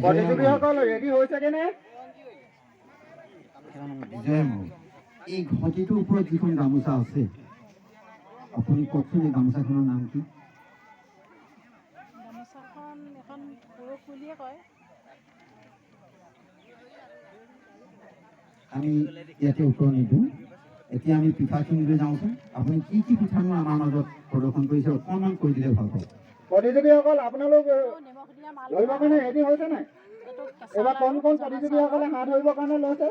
প্ৰতিযোগীসকল ready হৈছেগেনে? এই ঘটিটোৰ ওপৰত যিখন গামোচা আছে আপুনি কওকচোন এই গামোচাখনৰ নাম কি? গামোচাখন এখন পুৰুষ বুলিয়ে কয়। আমি ইয়াতে উত্তৰ নিদিওঁ। এতিয়া আমি পিঠা কিনিবলৈ যাওঁচোন। আপুনি কি কি পিঠানো আমাৰ মাজত প্ৰদৰ্শন কৰিছে অকণমান কৈ দিলে ভাল পাব। প্ৰতিযোগীসকল আপোনালোক ধৰিবৰ কাৰণে ৰেডি হৈছে নাই? এবাৰ কোন প্ৰতিযোগীসকলে হাত ধৰিবৰ কাৰণে লৈছে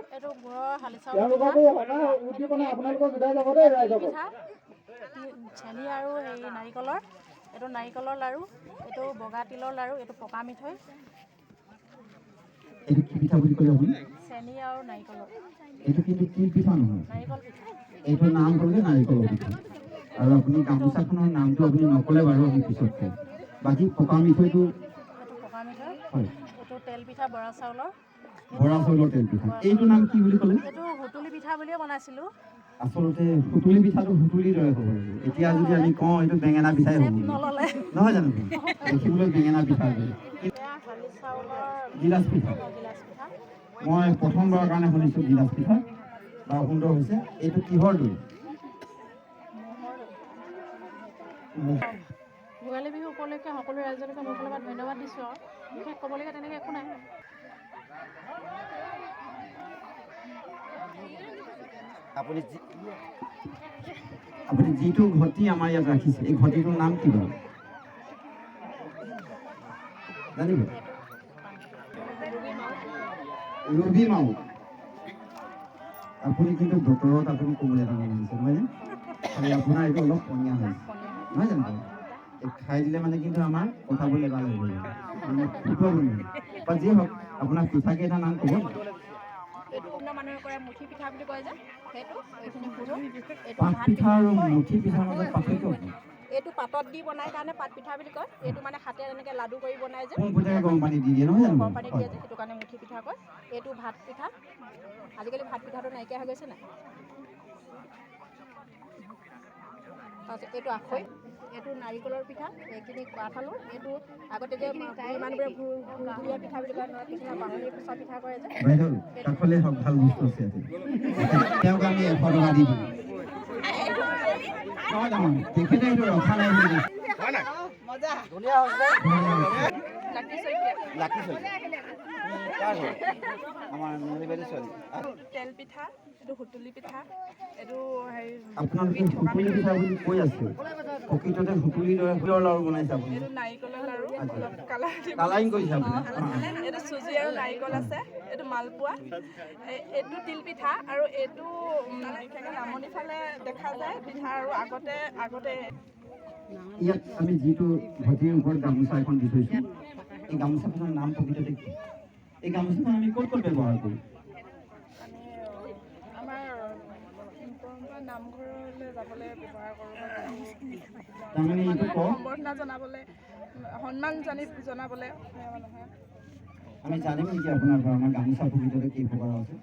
তেওঁলোককো সদায় উদ্দীপনা আপোনালোকৰ জোদাই যাব দেই ৰাইজসকল। চেনি আৰু হেৰি নাৰিকলৰ, এইটো নাৰিকলৰ লাড়ু, এইটো বগা তিলৰ লাড়ু, এইটো পকা মিঠৈ। এইটো কি পিঠা বুলি ক'লে আপুনি? চেনি আৰু নাৰিকলৰ। এইটো কিন্তু তিল পিঠা নহয়, নাৰিকল পিঠা। এইটোৰ নাম ক'লে নাৰিকলৰ পিঠা। আৰু আপুনি গামোচাখনৰ নামটো আপুনি নক'লে বাৰু আমি পিছত কওঁ। বাকী পকা মিঠৈটো এইটো পকা মিঠৈ, হয়, এইটো তেল পিঠা বৰা চাউলৰ। বৰা চাউলৰ তেল পিঠা। এইটো নাম কি বুলি ক'লে? এইটো সুতুলি পিঠা বুলিয়ে বনাইছিলোঁ। আচলতে সুতুলি পিঠাটো সুতুলিৰ দৰে হ'ব লাগিব। এতিয়া যদি আমি কওঁ এইটো বেঙেনা পিঠাই হ'ব নল'লে নহয় জানো? দেখিবলৈ বেঙেনা পিঠা শালি চাউলৰ গিলাচ পিঠা। গিলাচ পিঠা। মই প্ৰথমবাৰৰ কাৰণে শুনিছোঁ গিলাচ পিঠা, বৰ সুন্দৰ হৈছে। এইটো কিহৰ দৈ? ভোগালী বিহু উপলক্ষে সকলো ৰাইজকে মোৰ ফালৰ পৰা ধন্যবাদ দিছোঁ আৰু বিশেষ ক'বলগীয়া তেনেকৈ একো নাই। আপুনি যিটো ঘটি আমাৰ ইয়াত ৰাখিছে এই ঘটিটোৰ নাম কি বাৰু জানিব? ৰবি মাও। আপুনি কিন্তু বতৰত আপুনি কোমল এটা বনাইছে নহয়নে? খালি আপোনাৰ এইটো অলপ পনীয়া হৈছে নহয় জানো? এই খাই দিলে মানে কিন্তু আমাৰ কথাবলৈ ভাল হৈ যাব মানে ফুটব বা যি হওক আপোনাৰ পিঠাকেইটাৰ নাম ক'ব। এইটো মানুহে কৰে মুঠি পিঠা বুলি কয় যে সেইটো, এইখিনি সৰু। এইটো পাত পিঠা আৰু মুঠি পিঠাৰ মাজত পাৰ্থক্য কি? এইটো পাতত দি বনাই কাৰণে পাত পিঠা বুলি কয়। এইটো মানে হাতেৰে এনেকৈ লাডু কৰি বনাই যে পোনপটীয়াকৈ গৰম পানী দি দিয়ে নহয় জানো? গৰম পানী দিয়ে যে সেইটো কাৰণে মুঠি পিঠা কয়। এইটো ভাত পিঠা। আজিকালি ভাত পিঠাটো নাইকিয়া হৈ গৈছে নাই? তাৰপিছত এইটো আখৈ, এইটো নাৰিকলৰ পিঠা, এইখিনি কাঠ আলু। এইটো আগতে যে মানুহবোৰে ঘূৰিয়া পিঠা বুলি কয়, কিছুমান বাঁহনি পিঠা কৰে যে। বাইদেউ কাষলে হওক ভাল বস্তু আছে তেওঁক আমি 100 টকা দি দিম নহয় জানো? তেখেতে এইটো ৰখা নাই বুলি তেল পিঠা, এইটো সুতুলি পিঠা, এইটো হেৰি আপোনালোকে সুতুলি পিঠা বুলি কৈ আছে, প্ৰকৃততে সুতুলিৰ দৰে ফুলৰ লাড়ু বনাইছে আপুনি? এইটো নাৰিকলৰ লাড়ু, অলপ কালাৰিং কৰিছে আপুনি? এইটো চুজি আৰু নাৰিকল আছে, এইটো মালপোৱা, এইটো তিল পিঠা আৰু এইটো নামনি ফালে দেখা যায় পিঠা। আৰু আগতে ইয়াত আমি যিটো ঘটিৰ ওপৰত গামোচা এখন দি থৈছোঁ এই গামোচাখনৰ নাম প্ৰকৃততে কি? এই গামোচাখন আমি ক'ত ক'ত ব্যৱহাৰ কৰোঁ? আমাৰ পৰম্পৰা নামঘৰলৈ যাবলৈ ব্যৱহাৰ কৰোঁ। তাৰমানে এইটো কওঁ সম্বৰ্ধনা জনাবলৈ, সন্মান জনাবলৈ। আমি জানিম নেকি আপোনাৰ পৰা আমাৰ গামোচা প্ৰকৃততে কি প্ৰকাৰ আছে?